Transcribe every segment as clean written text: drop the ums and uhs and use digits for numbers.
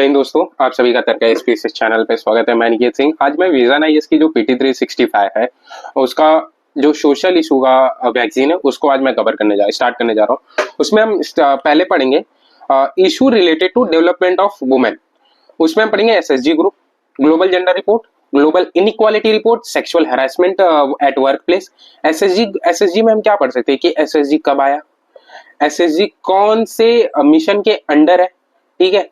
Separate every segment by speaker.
Speaker 1: जय हिंद दोस्तों, आप सभी का तर्क एसपी इस चैनल पे स्वागत है। मैं निकेत सिंह। आज मैं विजन आईएएस की जो पीटी 365 है उसका जो सोशल इशू का वैक्सीन है उसको आज मैं कवर करने स्टार्ट करने जा रहा हूँ। उसमें हम पहले पढ़ेंगे issue related to development of women. उसमें हम पढ़ेंगे SSG group, global gender report, global inequality report, sexual harassment at work place. SSG में हम क्या पढ़ सकते हैं कि एसएसजी कब आया, एसएसजी कौन से मिशन के अंडर है, ठीक है।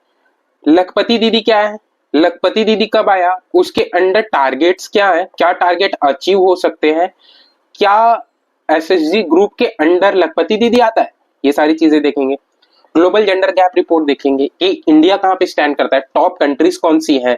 Speaker 1: लखपति दीदी क्या है, लखपति दीदी कब आया, उसके अंडर टारगेट्स क्या है, क्या टारगेट अचीव हो सकते हैं, क्या एसएसजी ग्रुप के अंडर लखपति दीदी आता है, ये सारी चीजें देखेंगे। ग्लोबल जेंडर गैप रिपोर्ट देखेंगे कि इंडिया कहां पे स्टैंड करता है, टॉप कंट्रीज कौन सी हैं,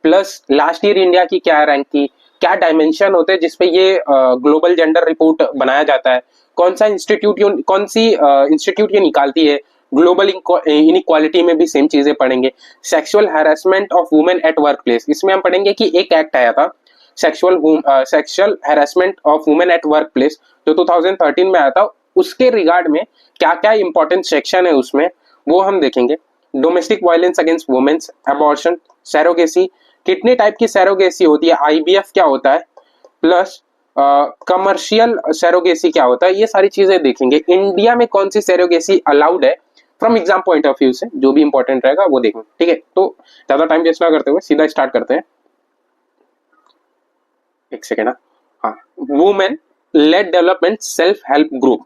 Speaker 1: प्लस लास्ट ईयर इंडिया की क्या रैंक थी, क्या डायमेंशन होते हैं जिसपे ये ग्लोबल जेंडर रिपोर्ट बनाया जाता है, कौन सा इंस्टीट्यूट, कौन सी इंस्टीट्यूट ये निकालती है। ग्लोबल इनइक्वालिटी में भी सेम चीजें पढ़ेंगे। Sexual harassment of women eight work place, इसमें हम पढ़ेंगे कि एक एक्ट आया था sexual harassment of women eight work place जो 2013 में आया था। उसके रिगार्ड में क्या क्या इंपॉर्टेंट सेक्शन है उसमें वो हम देखेंगे। Domestic violence against womens, abortion, surrogacy, कितने टाइप की सैरोगेसी होती है, आईवीएफ क्या होता है, प्लस कमर्शियल सैरोगेसी क्या होता है, ये सारी चीजें देखेंगे। इंडिया में कौन सी सैरोगेसी अलाउड है from exam point of view से, जो भी इंपॉर्टेंट रहेगा वो देखेंगे, ठीक है। तो ज्यादा टाइम वेस्ट ना करते हुए सीधा स्टार्ट करते हैं। एक सेकेंड, हाँ, women lead development self help group.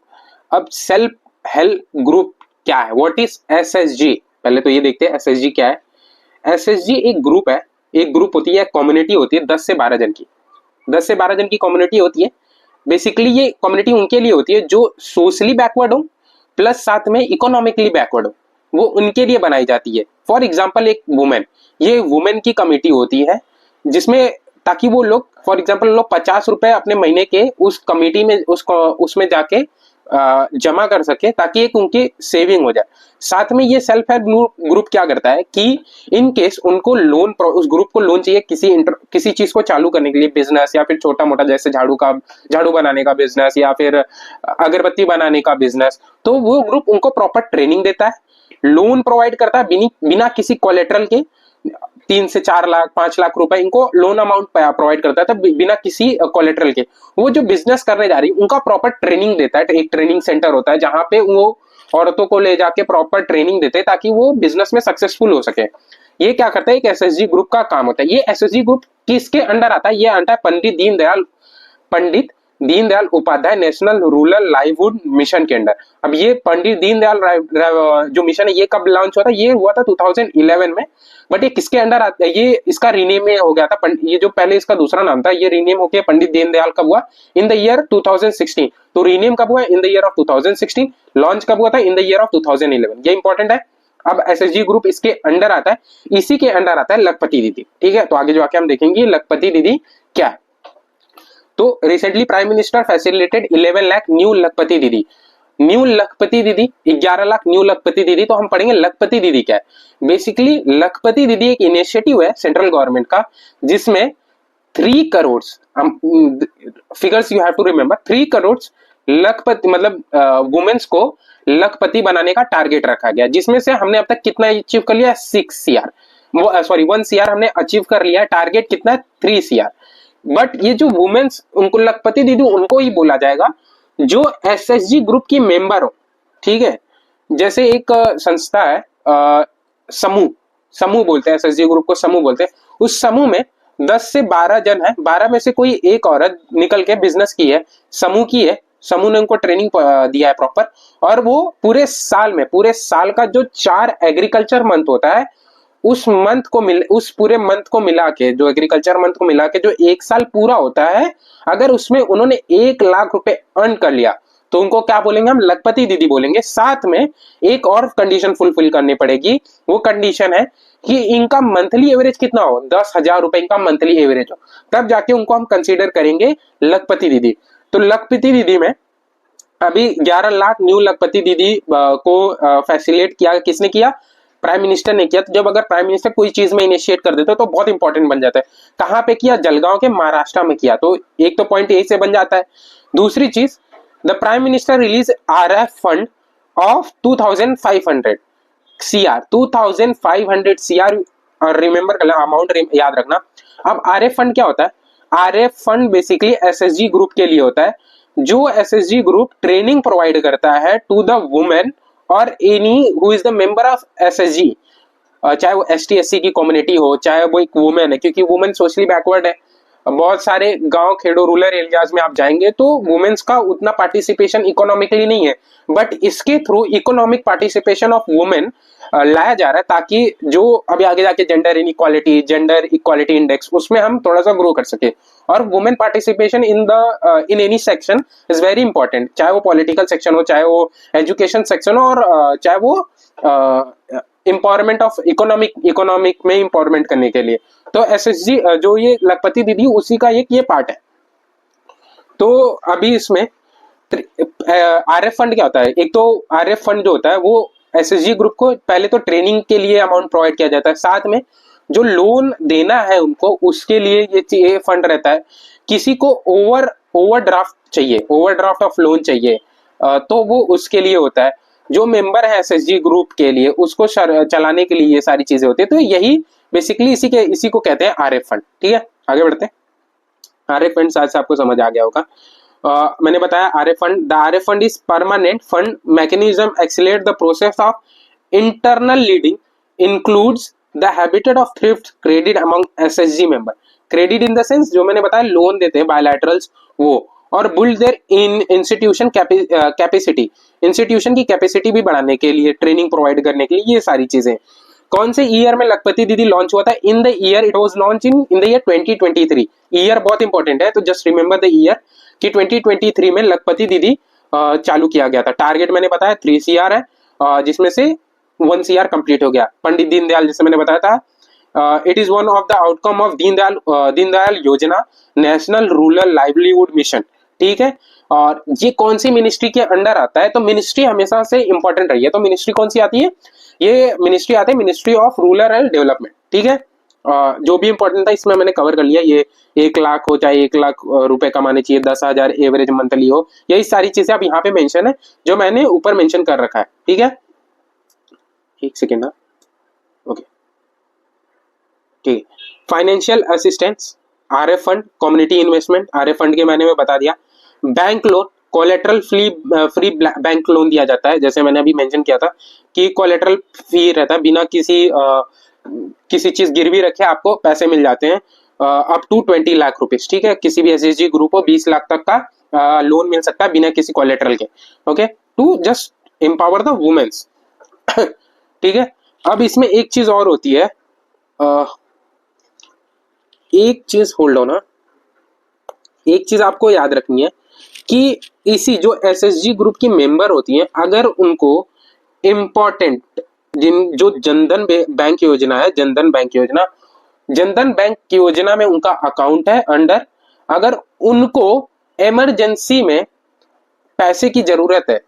Speaker 1: अब सेल्फ हेल्प ग्रुप क्या है, व्हाट इज एसएसजी, पहले तो ये देखते हैं एसएसजी क्या है। एसएसजी एक ग्रुप है, एक ग्रुप होती है, कम्युनिटी होती है 10 से 12 जन की, 10 से 12 जन की कम्युनिटी होती है। बेसिकली ये कम्युनिटी उनके लिए होती है जो सोशली बैकवर्ड हो प्लस साथ में इकोनॉमिकली बैकवर्ड हो, वो उनके लिए बनाई जाती है। फॉर एग्जाम्पल एक वुमेन, ये वुमेन की कमिटी होती है जिसमें ताकि वो लोग फॉर एग्जाम्पल लोग 50 रुपए अपने महीने के उस कमिटी में उसमें जाके जमा कर सके ताकि एक उनकी सेविंग हो जाए। साथ में ये सेल्फ हेल्प ग्रुप क्या करता है कि इन केस उनको लोन, उस ग्रुप को लोन चाहिए किसी चीज को चालू करने के लिए, बिजनेस या फिर छोटा मोटा जैसे झाड़ू बनाने का बिजनेस या फिर अगरबत्ती बनाने का बिजनेस, तो वो ग्रुप उनको प्रॉपर ट्रेनिंग देता है, लोन प्रोवाइड करता है बिना किसी कोलेटरल के। 3 से 4 लाख 5 लाख रुपए इनको लोन अमाउंट प्रोवाइड करता है बिना किसी कोलेटरल के। वो जो बिजनेस करने जा रही है उनका प्रॉपर ट्रेनिंग देता है, एक ट्रेनिंग सेंटर होता है जहां पे वो औरतों को ले जाके प्रॉपर ट्रेनिंग देते हैं ताकि वो बिजनेस में सक्सेसफुल हो सके। ये क्या करता है, एक एसएसजी ग्रुप का काम होता है। ये एसएसजी ग्रुप किसके अंडर आता है, ये आता है Pandit Deendayal Upadhyay national rural livelihood mission के अंडर। अब ये पंडित दीनदयाल जो मिशन है ये कब लॉन्च हुआ था, ये हुआ था 2011 में। बट ये किसके अंडर आता है, ये इसका रीनेम हो गया था, ये जो पहले इसका दूसरा नाम था ये रीनेम होकर पंडित दीनदयाल कब हुआ, इन द ईयर 2016। तो रीनेम कब हुआ, in the year of 2016। Launch कब हुआ था, इन द ईयर ऑफ 2011। ये इंपॉर्टेंट है। अब एसएसजी ग्रुप इसके अंडर आता है, इसी के अंडर आता है लखपति दीदी, ठीक है। तो आगे जाके हम देखेंगे लखपति दीदी क्या है। तो recently prime minister facilitated 11 lakh new लखपति दीदी, 11 लाख न्यू लखपति दीदी। तो हम पढ़ेंगे लखपति दीदी क्या है। बेसिकली लखपति दीदी एक इनिशिएटिव है सेंट्रल गवर्नमेंट का जिसमें 3 crore, figures you have to remember, 3 crore लखपति मतलब वुमेन्स को लखपति बनाने का टारगेट रखा गया, जिसमें से हमने अब तक कितना अचीव कर लिया, 1 CR हमने अचीव कर लिया। टारगेट कितना है, 3 CR। बट ये जो वुमेन्स उनको लखपति दीदी उनको ही बोला जाएगा जो एसएसजी ग्रुप की मेंबर हो, ठीक है। जैसे एक संस्था है समूह बोलते हैं, एसएसजी ग्रुप को समूह बोलते हैं। उस समूह में 10 से 12 जन है, 12 में से कोई एक औरत निकल के बिजनेस की है, समूह ने उनको ट्रेनिंग दिया है प्रॉपर। और वो पूरे साल का जो 4 एग्रीकल्चर मंथ होता है उस पूरे मंथ को मिला के, जो एग्रीकल्चर मंथ को मिला के जो 1 साल पूरा होता है, अगर उसमें उन्होंने 1 लाख रुपए अर्न कर लिया तो उनको क्या बोलेंगे, हम लखपति दीदी बोलेंगे। साथ में एक और कंडीशन फुलफिल करनी पड़ेगी, वो कंडीशन है कि इनका मंथली एवरेज कितना हो, 10,000 रुपए इनका मंथली एवरेज हो, तब जाके उनको हम कंसीडर करेंगे लखपति दीदी। तो लखपति दीदी में अभी 11 लाख न्यू लखपति दीदी को फैसिलिटेट किया, किसने किया, प्राइम मिनिस्टर ने किया। तो जब अगर प्राइम मिनिस्टर कोई चीज में इनिशिएट कर देते तो बहुत इंपॉर्टेंट बन जाता है। कहां पे किया, जलगांव के महाराष्ट्र में किया। तो एक तो पॉइंट यही से बन जाता है। दूसरी चीज, the prime minister release RF fund of 2500 CR 2500 CR, और रिमेंबर कर अमाउंट याद रखना। अब RF फंड क्या होता है? RF fund basically SSG group के लिए होता है, जो SSG ग्रुप ट्रेनिंग प्रोवाइड करता है टू द वुमेन और any who is the member of SSG, चाहे वो ST SC की कम्युनिटी हो, चाहे वो एक वुमेन है, क्योंकि वुमेन सोशली बैकवर्ड है। बहुत सारे गांव खेड़ो रूरल एरियाज में आप जाएंगे तो वुमेन्स का उतना पार्टिसिपेशन इकोनॉमिकली नहीं है, बट इसके through economic participation of women लाया जा रहा है, ताकि जो अभी आगे जाके जेंडर इक्वालिटी इंडेक्स, उसमें हम थोड़ा सा ग्रो कर सके। और women participation in any section is very important, चाहे वो पॉलिटिकल सेक्शन हो, चाहे वो एजुकेशन सेक्शन हो, और चाहे वो एम्पावरमेंट ऑफ इकोनॉमिक में एम्पावरमेंट करने के लिए। तो SSG जो ये लखपति दीदी, उसी का एक ये पार्ट है। तो अभी इसमें RF फंड क्या होता है? एक तो RF फंड जो होता है वो SSG ग्रुप को पहले तो ट्रेनिंग के लिए अमाउंट प्रोवाइड किया जाता है, साथ में जो लोन देना है उनको उसके लिए ये फंड रहता है। किसी को ओवरड्राफ्ट चाहिए, ओवरड्राफ्ट ऑफ लोन चाहिए, तो वो उसके लिए होता है। जो मेंबर है SSG ग्रुप के लिए, उसको चलाने के लिए ये सारी चीजें होती है। तो यही बेसिकली इसी को कहते हैं RF फंड। ठीक है, आगे बढ़ते हैं। RF फंड शायद से आपको समझ आ गया होगा। मैंने बताया RF fund, the RF fund is permanent fund mechanism accelerate the process of internal leading, includes the habitat of thrift credit among SSG member. Credit in the sense जो मैंने बताया लोन देते हैं बायलैटरल्स वो, और build their in institution capacity, institution की capacity भी बढ़ाने के लिए, ट्रेनिंग प्रोवाइड करने के लिए, ये सारी चीजें। कौन से ईयर में लखपति दीदी लॉन्च हुआ था? In the year it was launch in the year 2023। Year बहुत इंपॉर्टेंट है, तो जस्ट रिमेंबर द ईयर कि 2023 में लखपति दीदी चालू किया गया था। टारगेट मैंने बताया 3 CR है, जिसमें से 1 CR कंप्लीट हो गया। पंडित दीनदयाल, जैसे मैंने बताया था, it is one of the outcome of Deendayal योजना नेशनल रूरल लाइवलीहुड मिशन। ठीक है, और ये कौन सी मिनिस्ट्री के अंडर आता है? तो मिनिस्ट्री हमेशा से इंपॉर्टेंट रही है। तो मिनिस्ट्री कौन सी आती है? ये मिनिस्ट्री आती है मिनिस्ट्री ऑफ रूरल डेवलपमेंट। ठीक है, जो भी इंपॉर्टेंट था इसमें मैंने कवर कर लिया। ये 1 लाख हो, चाहे 1 लाख रुपए कमाने चाहिए, 10,000 एवरेज मंथली हो, यही सारी चीजें अब यहाँ पे मेंशन है, जो मैंने ऊपर मेंशन कर रखा है। ठीक है, एक सेकेंड ना, ओके ठीक है। Financial assistance, RF fund, community investment, RF fund के मैंने में बता दिया। Bank loan, collateral free bank loan दिया जाता है, जैसे मैंने अभी मेंशन किया था कि कोलेटरल फ्री रहता है, बिना किसी चीज गिरवी रखे आपको पैसे मिल जाते हैं, अप टू 20 लाख रुपीज। ठीक है, किसी भी SSG ग्रुप को 20 लाख तक का लोन मिल सकता है बिना किसी कोलेटरल के। Okay, to just empower the womens. ठीक है, अब इसमें एक चीज और होती है, एक चीज होल्ड ऑन, एक चीज आपको याद रखनी है कि इसी जो SSG ग्रुप की मेंबर होती हैं, अगर उनको इम्पोर्टेंट जो जनधन बैंक योजना है, जनधन बैंक योजना में उनका अकाउंट है अंडर, अगर उनको इमरजेंसी में पैसे की जरूरत है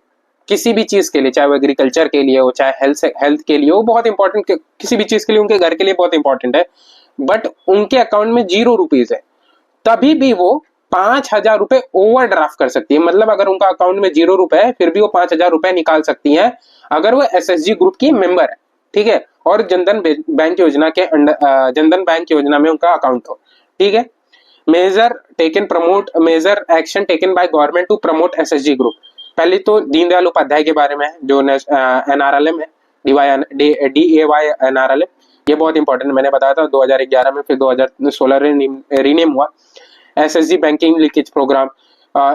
Speaker 1: किसी भी चीज के लिए, चाहे वो एग्रीकल्चर के लिए हो, चाहे हेल्थ के लिए हो, बहुत इंपॉर्टेंट, किसी भी चीज के लिए, उनके घर के लिए बहुत इंपॉर्टेंट है, बट उनके अकाउंट में 0 रुपीज है, तभी भी वो 5,000 रुपए ओवरड्राफ्ट कर सकती है। मतलब अगर उनका अकाउंट में 0 रुपए है, फिर भी वो 5,000 रुपए निकाल सकती है अगर वो SSG ग्रुप की मेंबर है। ठीक है, और जनधन बैंक योजना के अंडर, जनधन बैंक योजना में उनका अकाउंट हो। ठीक है, major action taken by government to promote SSG group. पहले तो दीनदयाल उपाध्याय के बारे में है, जो NRLM है, DAY NRLM, ये बहुत इंपॉर्टेंट, मैंने बताया था 2011 में, फिर 2016 रीनेम हुआ। SSG banking leakage programme,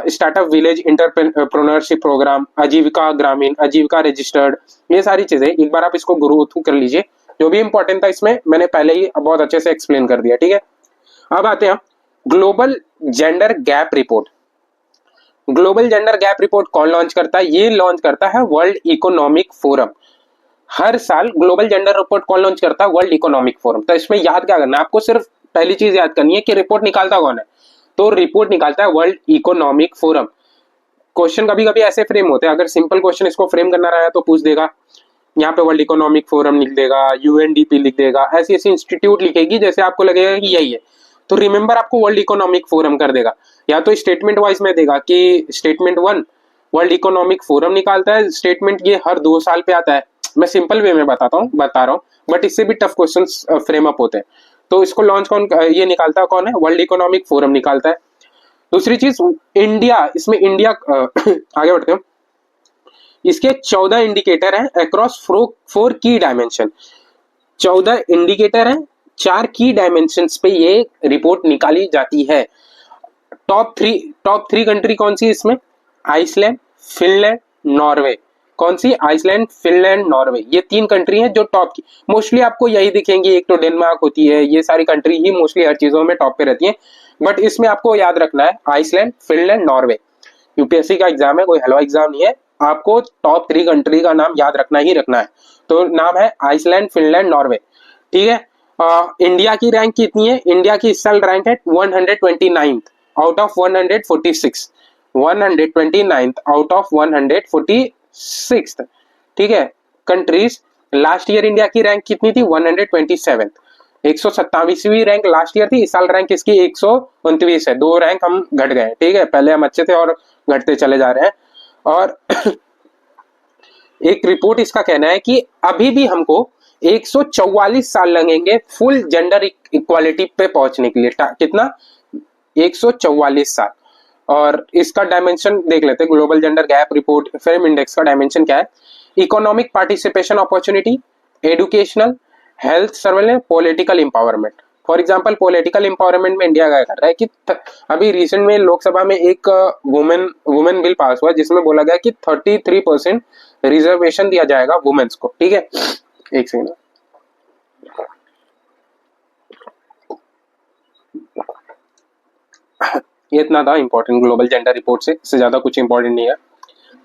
Speaker 1: startup village entrepreneurship programme, Aajeevika ग्रामीण, आजीविका रजिस्टर्ड, ये सारी चीजें एक बार आप इसको गो थ्रू कर लीजिए। जो भी इंपॉर्टेंट था इसमें मैंने पहले ही बहुत अच्छे से एक्सप्लेन कर दिया। ठीक है, अब आते हैं global gender gap report. Global gender gap report कौन लॉन्च करता है? ये लॉन्च करता है वर्ल्ड इकोनॉमिक फोरम। हर साल ग्लोबल जेंडर रिपोर्ट कौन लॉन्च करता है? World Economic Forum. तो इसमें याद क्या करना है आपको? सिर्फ पहली चीज याद करनी है कि रिपोर्ट निकालता कौन है। तो रिपोर्ट निकालता है वर्ल्ड इकोनॉमिक फोरम। क्वेश्चन कभी कभी ऐसे फ्रेम होते हैं, अगर सिंपल क्वेश्चन इसको फ्रेम करना रहा है तो पूछ देगा, यहाँ पे वर्ल्ड इकोनॉमिक फोरम लिख देगा, UNDP लिख देगा, ऐसी ऐसी इंस्टीट्यूट लिखेगी जैसे आपको लगेगा कि यही है। तो रिमेंबर आपको वर्ल्ड इकोनॉमिक फोरम कर देगा, या तो स्टेटमेंट वाइज में देगा कि स्टेटमेंट 1 वर्ल्ड इकोनॉमिक फोरम निकालता है, स्टेटमेंट ये हर 2 साल पे आता है, मैं सिंपल वे में बता रहा हूँ, बट इससे भी टफ क्वेश्चंस फ्रेम अप होते हैं। तो इसको लॉन्च ये निकालता है कौन है? वर्ल्ड इकोनॉमिक फोरम निकालता है। दूसरी चीज इंडिया, इसमें इंडिया आगे बढ़ते हैं। इसके 14 इंडिकेटर हैं अक्रॉस 4 की डायमेंशन। 14 इंडिकेटर हैं, 4 की डायमेंशंस पे ये रिपोर्ट निकाली जाती है। टॉप थ्री कंट्री कौन सी इसमें? Iceland, Finland, Norway. कौन सी? Iceland, Finland, Norway. ये 3 कंट्री हैं जो टॉप की। मोस्टली आपको यही दिखेंगी, एक तो डेनमार्क होती है, ये सारी कंट्री ही मोस्टली हर चीजों में टॉप पे रहती है। बट इसमें आपको याद रखना है आइसलैंड, फिनलैंड, नॉर्वे। यूपीएससी का एग्जाम है, कोई हलवा एग्जाम नहीं है। आपको टॉप 3 कंट्री का नाम याद रखना ही रखना है। तो नाम है आइसलैंड, फिनलैंड, नॉर्वे। ठीक है। इंडिया की रैंक कितनी है? इंडिया की इस साल रैंक है 129th out of 146। 129th out of 146। ठीक है कंट्रीज। लास्ट ईयर इंडिया की रैंक कितनी थी? 127। 127वीं रैंक लास्ट ईयर थी, इस साल रैंक इसकी 129 है। 2 रैंक हम घट गए। ठीक है, पहले हम अच्छे थे और घटते चले जा रहे हैं। और एक रिपोर्ट इसका कहना है कि अभी भी हमको 144 साल लगेंगे फुल जेंडर इक्वालिटी पे पहुंचने के लिए। कितना? 144 साल। और इसका डायमेंशन देख लेते हैं। Global gender gap report frame index का डायमेंशन क्या है? Economic participation opportunity, educational, health surveillance, political empowerment. For example political empowerment में इंडिया क्या कर रहा है कि अभी रिसेंट में लोकसभा में एक वुमेन बिल पास हुआ जिसमें बोला गया कि 33% रिजर्वेशन दिया जाएगा वुमेन्स को। ठीक है, एक सेकंड। ये इतना था इंपॉर्टेंट ग्लोबल जेंडर रिपोर्ट से, इससे ज्यादा कुछ इंपॉर्टेंट नहीं है।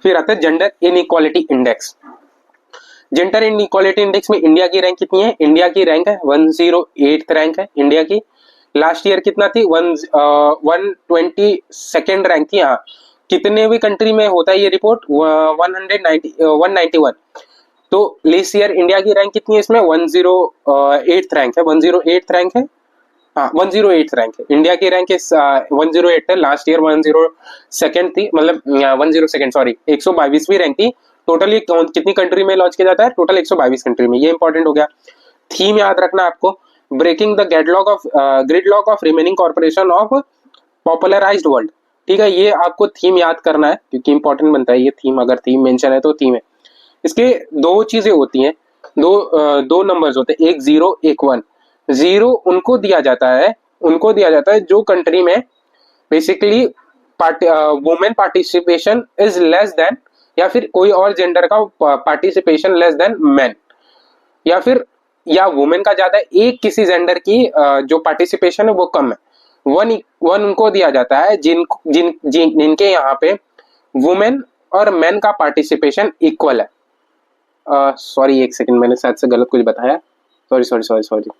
Speaker 1: फिर आता है gender inequality index. Gender inequality index में इंडिया की रैंक कितनी है? इंडिया की रैंक है 108th रैंक है इंडिया की। लास्ट ईयर कितना थी? 122nd रैंक थी। हाँ, कितने भी कंट्री में होता है ये रिपोर्ट? 191। तो लेस ईयर इंडिया की रैंक कितनी है इसमें? 108th रैंक है। 108th रैंक है। हाँ, 108th रैंक है इंडिया की। रैंक 108 है। लास्ट ईयर 102nd थी, मतलब 102nd सॉरी 122वीं रैंक थी। टोटल ये कितनी कंट्री में लॉन्च किया जाता है? टोटल 122 कंट्री में। ये इंपॉर्टेंट हो गया। थीम याद रखना आपको, breaking the gridlock of remaining corporation of popularized world. ठीक है, ये आपको थीम याद करना है क्योंकि इंपॉर्टेंट बनता है ये थीम। अगर थीम मेंशन है तो थीम है। इसके 2 चीजें होती हैं, दो नंबर्स होते हैं, एक 0 एक 1। 0 उनको दिया जाता है जो कंट्री में basically women participation is less than, या फिर कोई और जेंडर का पार्टिसिपेशन लेस देन मैन, या वुमेन का ज्यादा है, एक किसी जेंडर की जो पार्टिसिपेशन है वो कम है। 1 उनको दिया जाता है जिनके यहाँ पे वुमेन और मैन का पार्टिसिपेशन इक्वल है। सॉरी एक सेकंड, मैंने शायद से गलत कुछ बताया। Sorry.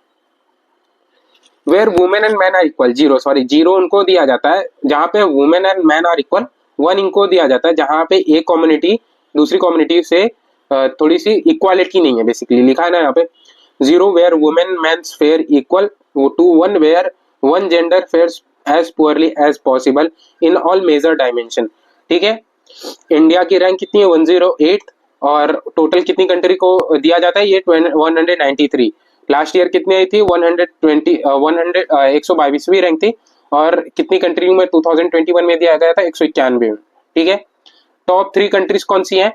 Speaker 1: Where women and man are equal, 0 उनको दिया जाता है जहां पे women and man are equal. 1 इनको दिया जाता है जहां पे एक कम्युनिटी दूसरी कम्युनिटी से थोड़ी सी इक्वालिटी नहीं है। बेसिकली लिखा है ना यहाँ पे 0 where women mens fair equal to 1 where 1 gender fairs as poorly as possible in all major dimension. ठीक है, इंडिया की रैंक कितनी है? 108। और टोटल कितनी कंट्री को दिया जाता है ये? 193। लास्ट ईयर कितनी आई थी? 122वीं रैंक थी। और कितनी कंट्री में 2021 में दिया गया था? 191 में। ठीक है, टॉप 3 कंट्रीज कौन सी हैं?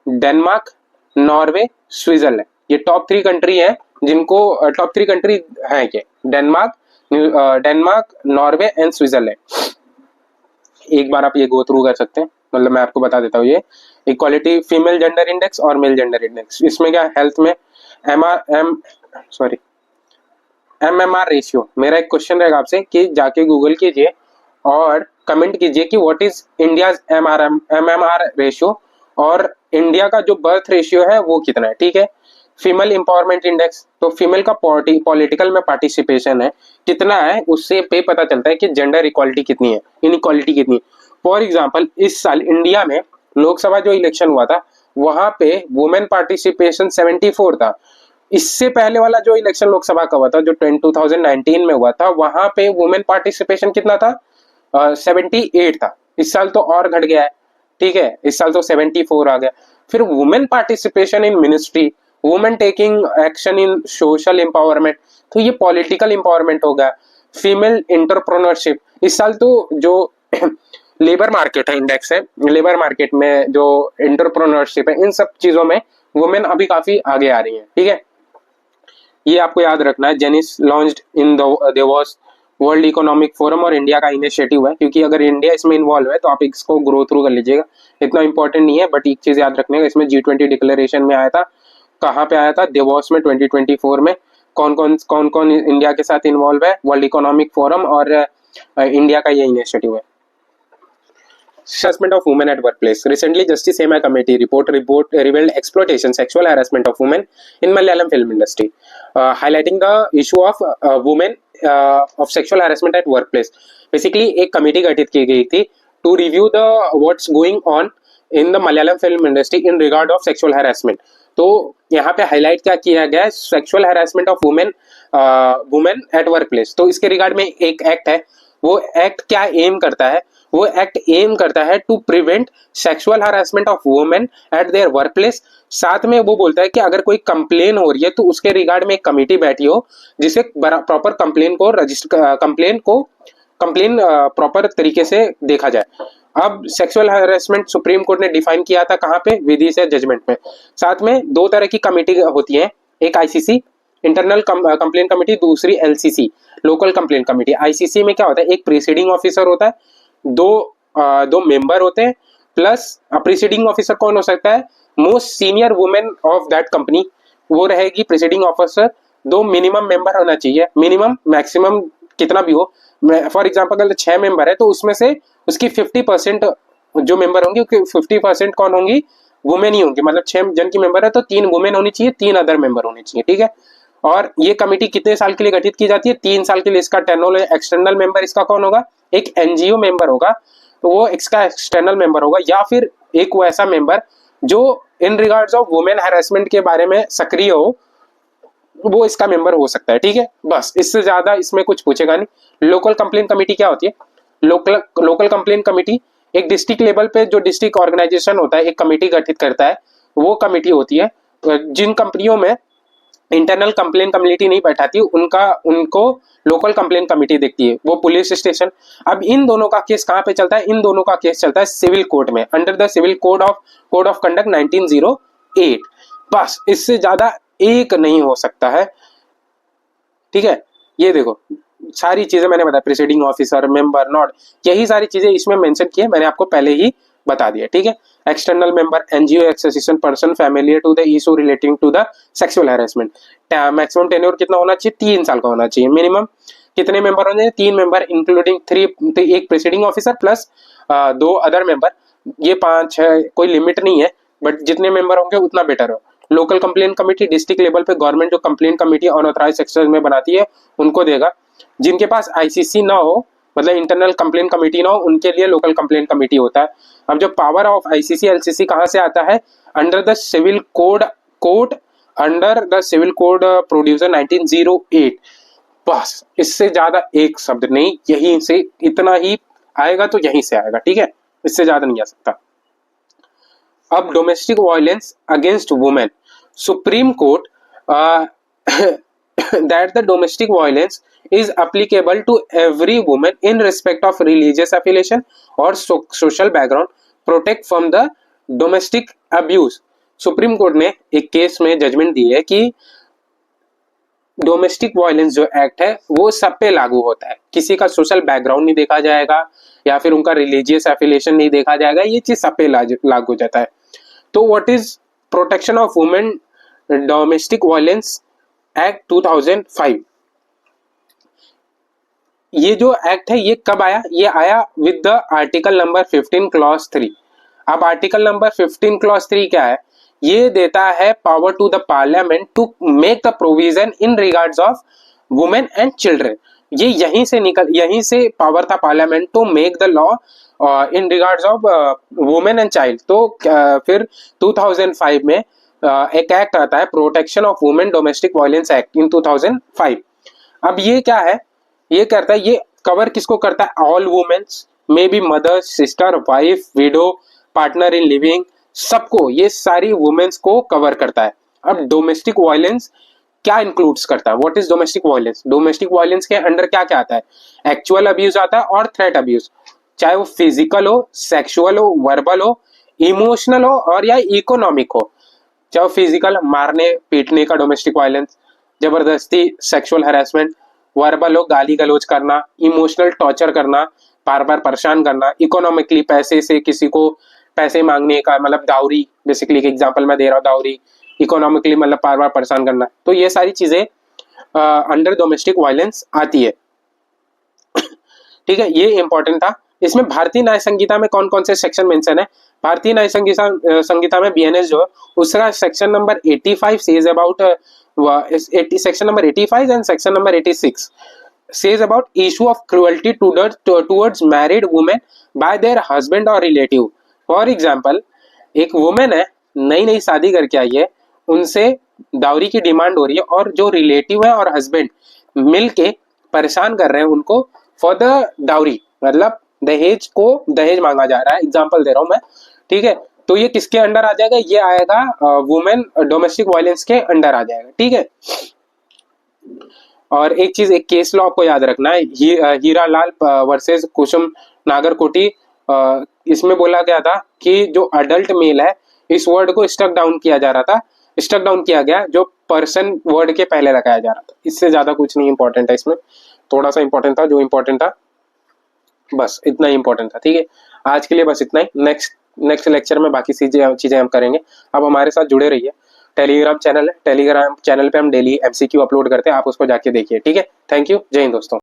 Speaker 1: Denmark, Norway, Switzerland. ये टॉप 3 कंट्री हैं जिनको टॉप 3 कंट्री हैं क्या? Denmark, Norway and Switzerland. एक बार आप ये गो थ्रू कर सकते हैं, मतलब मैं आपको बता देता हूँ। ये इक्वालिटी फीमेल जेंडर इंडेक्स और मेल जेंडर इंडेक्स। इसमें क्या? हेल्थ में MMR रेशियो। मेरा एक क्वेश्चन रहेगा आपसे कि जाके गूगल कीजिए और कमेंट कीजिए कि what is India's MMR ratio, और इंडिया का जो बर्थ रेशियो है वो कितना है। ठीक है, फीमेल एम्पावरमेंट इंडेक्स, तो फीमेल का पॉलिटिकल में पार्टिसिपेशन है कितना है, उससे पे पता चलता है कि जेंडर इक्वालिटी कितनी है, इनइक्वालिटी कितनी है। फॉर एग्जाम्पल इस साल इंडिया में लोकसभा जो इलेक्शन हुआ था वहां पे वुमेन पार्टिसिपेशन 74 था। इससे पहले वाला जो इलेक्शन लोकसभा का हुआ था जो 2019 में हुआ था, वहां पे वुमेन पार्टिसिपेशन कितना था? 78 था। इस साल तो और घट गया है। ठीक है, इस साल तो 74 आ गया। फिर women participation in ministry, women taking action in social empowerment, तो ये पॉलिटिकल एम्पावरमेंट होगा। फीमेल एंटरप्रेन्योरशिप, इस साल तो जो लेबर मार्केट है, इंडेक्स है लेबर मार्केट में जो एंटरप्रेन्योरशिप है, इन सब चीजों में वुमेन अभी काफी आगे आ रही है, ठीक है। ये आपको याद रखना है। जेनिस launched in Davos World Economic Forum, और इंडिया का इनिशिएटिव है, क्योंकि अगर इंडिया इसमें इन्वॉल्व है तो आप इसको ग्रो थ्रू कर लीजिएगा, इतना इंपॉर्टेंट नहीं है, बट एक चीज याद रखने का, इसमें G20 डिक्लेरेशन में आया था। कहाँ पे आया था? देवोस में 2024 में। कौन कौन इंडिया के साथ इन्वॉल्व है? वर्ल्ड इकोनॉमिक फोरम और इंडिया का ये इनिशिएटिव है। Harassment of women at workplace. Recently, Justice Hema Committee report revealed exploitation, sexual harassment of women in Malayalam film industry, highlighting the issue of women of sexual harassment at workplace. Basically, एक committee गठित की गई थी to review the what's going on in the Malayalam film industry in regard of sexual harassment. तो यहाँ पे highlight क्या किया गया है? Sexual harassment of women eight work place. तो इसके रिगार्ड में एक एक्ट है, वो एक्ट क्या एम करता है? वो एक्ट एम करता है to prevent sexual harassment of women at their work place. साथ में वो बोलता है कि अगर कोई कंप्लेन हो रही है तो उसके रिगार्ड में एक कमेटी बैठी हो जिसे प्रॉपर कंप्लेन प्रॉपर तरीके से देखा जाए। अब सेक्सुअल हरासमेंट सुप्रीम कोर्ट ने डिफाइन किया था कहाँ पे? विधि से जजमेंट में। साथ में दो तरह की कमेटी होती है, एक आईसीसी इंटरनल कंप्लेन कमेटी, दूसरी LCC local complain committee. ICC में क्या होता है? एक प्रीसीडिंग ऑफिसर होता है, दो मेंबर होते हैं, प्लस प्रीसीडिंग ऑफिसर कौन हो सकता है? Most senior women of that company, वो रहेगी प्रीसीडिंग ऑफिसर। दो मिनिमम मेंबर होना चाहिए, मिनिमम मैक्सिमम कितना भी हो। फॉर एग्जाम्पल अगर 6 मेंबर है तो उसमें से उसकी 50% जो मेंबर होंगे 50% कौन होंगी? वुमेन ही होंगी। मतलब 6 जन की मेंबर है तो 3 वुमेन होनी चाहिए, 3 अदर मेंबर होने चाहिए, ठीक है। और ये कमेटी कितने साल के लिए गठित की जाती है? 3 साल के लिए इसका टेन्योर। एक्सटर्नल मेंबर इसका कौन होगा? एक एनजीओ मेंबर होगा, तो वो इसका एक्सटर्नल मेंबर होगा, या फिर एक वैसा मेंबर जो इन रिगार्ड्स ऑफ वुमेन हैरेसमेंट के बारे में सक्रिय हो, वो इसका मेंबर हो सकता है, ठीक है। बस इससे ज्यादा इसमें कुछ पूछेगा नहीं। लोकल कंप्लेन कमेटी क्या होती है? लोकल कंप्लेन कमेटी एक डिस्ट्रिक्ट लेवल पे जो डिस्ट्रिक्ट ऑर्गेनाइजेशन होता है एक कमेटी गठित करता है, वो कमेटी होती है। जिन कंपनियों में इंटरनल कंप्लेन कमेटी नहीं बैठाती उनको लोकल कंप्लेन कमेटी देखती है, वो पुलिस स्टेशन। अब इन दोनों का केस कहाँ पे चलता है? इन दोनों का केस चलता है सिविल कोर्ट में, under the civil code of conduct 1908। बस इससे ज्यादा एक नहीं हो सकता है, ठीक है। ये देखो सारी चीजें मैंने बताया, प्रीसीडिंग ऑफिसर, मेंबर, नॉट, यही सारी चीजें इसमें मेंशन की है, मैंने आपको पहले ही बता दिया, ठीक है। External member, NGO association, person familiar to the issue relating to the sexual harassment. Maximum tenure कितना होना चाहिए? 3 साल का होना चाहिए। मिनिमम कितने मेंबर होने? 3 मेंबर इंक्लूडिंग 3, एक preceding officer plus 2 other member. ये 5 है, कोई लिमिट नहीं है, बट जितने मेंबर होंगे उतना बेटर हो। Local complain committee district level पे गवर्नमेंट जो कंप्लेन कमेटी अनऑथराइज सेक्टर्स में बनाती है उनको देगा। जिनके पास आईसीसी ना हो, मतलब इंटरनल कंप्लेन कमेटी ना हो, उनके लिए लोकल कंप्लेन कमेटी होता है। अब जो पावर ऑफ आईसीसी एलसीसी कहाँ से आता है? Under the civil code procedure 1908। बस इससे ज्यादा एक शब्द नहीं, यहीं से इतना ही आएगा तो यहीं से आएगा, ठीक है, इससे ज्यादा नहीं आ सकता। अब domestic violence against women, supreme court that the domestic violence is applicable to every woman in respect of religious affiliation or social background, protect from the domestic abuse। Supreme court ने एक केस में judgement दी है कि domestic violence जो act है वो सब पे लागू होता है, किसी का सोशल बैकग्राउंड नहीं देखा जाएगा या फिर उनका रिलीजियस एफिलिएशन नहीं देखा जाएगा, ये चीज सब पे लागू हो जाता है। तो what is protection of women domestic violence act 2005। ये जो एक्ट है ये कब आया? ये आया with the article number 15 clause 3। अब आर्टिकल नंबर 15 क्लॉज 3 क्या है? ये देता है power to the parliament to make the provision in regards of women and children. ये यहीं से पावर था parliament to make the law in regards of women and child. तो फिर 2005 में एक एक्ट आता है, protection of women domestic violence act in 2005। अब ये क्या है? ये करता है, ये कवर किसको करता है? All womens, may be mother, sister, wife, widow, partner in living, सबको, ये सारी वुमेन्स को कवर करता है। अब डोमेस्टिक वायलेंस क्या इंक्लूड्स करता है? What is domestic violence? Domestic violence के अंडर क्या क्या आता है? एक्चुअल अब्यूज आता है और थ्रेट अब्यूज, चाहे वो फिजिकल हो, सेक्सुअल हो, वर्बल हो, इमोशनल हो और या इकोनॉमिक हो। चाहे फिजिकल, मारने पीटने का डोमेस्टिक वायलेंस, जबरदस्ती सेक्सुअल हैरेसमेंट, वर्बल हो, गाली गलौज करना, इमोशनल टॉर्चर करना, बार बार परेशान करना, इकोनॉमिकली पैसे से किसी को पैसे मांगने का, मतलब दाउरी, बेसिकली एक एग्जांपल मैं दे रहा हूँ, दाउरी, इकोनॉमिकली मतलब बार बार परेशान करना। तो ये सारी चीजें अंडर डोमेस्टिक वायलेंस आती है। ठीक है, ये इंपॉर्टेंट था। इसमें भारतीय न्याय संहिता में कौन कौन से सेक्शन मेंशन है? भारतीय न्याय संहिता में बीएनएस जो है उसका section number 85 says about section number 85 and section number 86 says about issue of cruelty towards married women by their husband or relative. For example, एक वुमेन है, नई नई शादी करके आई है, उनसे दावरी की डिमांड हो रही है और जो रिलेटिव है और हस्बैंड मिलके परेशान कर रहे हैं उनको फॉर द डाउरी, मतलब दहेज को, दहेज मांगा जा रहा है, एग्जाम्पल दे रहा हूं मैं। ठीक है, तो ये किसके अंडर आ जाएगा? ये आएगा वुमेन डोमेस्टिक वायलेंस के अंडर आ जाएगा। ठीक है, और एक चीज, एक केस लॉ आपको याद रखना है, हीरालाल वर्सेस कुसुम नागरकोटी। इसमें बोला गया था कि जो अडल्ट मेल है, इस वर्ड को स्टक डाउन किया जा रहा था, स्टक डाउन किया गया जो पर्सन वर्ड के पहले लगाया जा रहा था। इससे ज्यादा कुछ नहीं इंपॉर्टेंट है इसमें, थोड़ा सा इंपॉर्टेंट था, जो इंपॉर्टेंट था बस इतना ही इंपॉर्टेंट था। ठीक है, आज के लिए बस इतना ही। नेक्स्ट लेक्चर में बाकी चीजें हम करेंगे। अब हमारे साथ जुड़े रहिए। टेलीग्राम चैनल है, टेलीग्राम चैनल पे हम डेली एमसीक्यू अपलोड करते हैं, आप उसको जाके देखिए। ठीक है, थैंक यू, जय हिंद दोस्तों।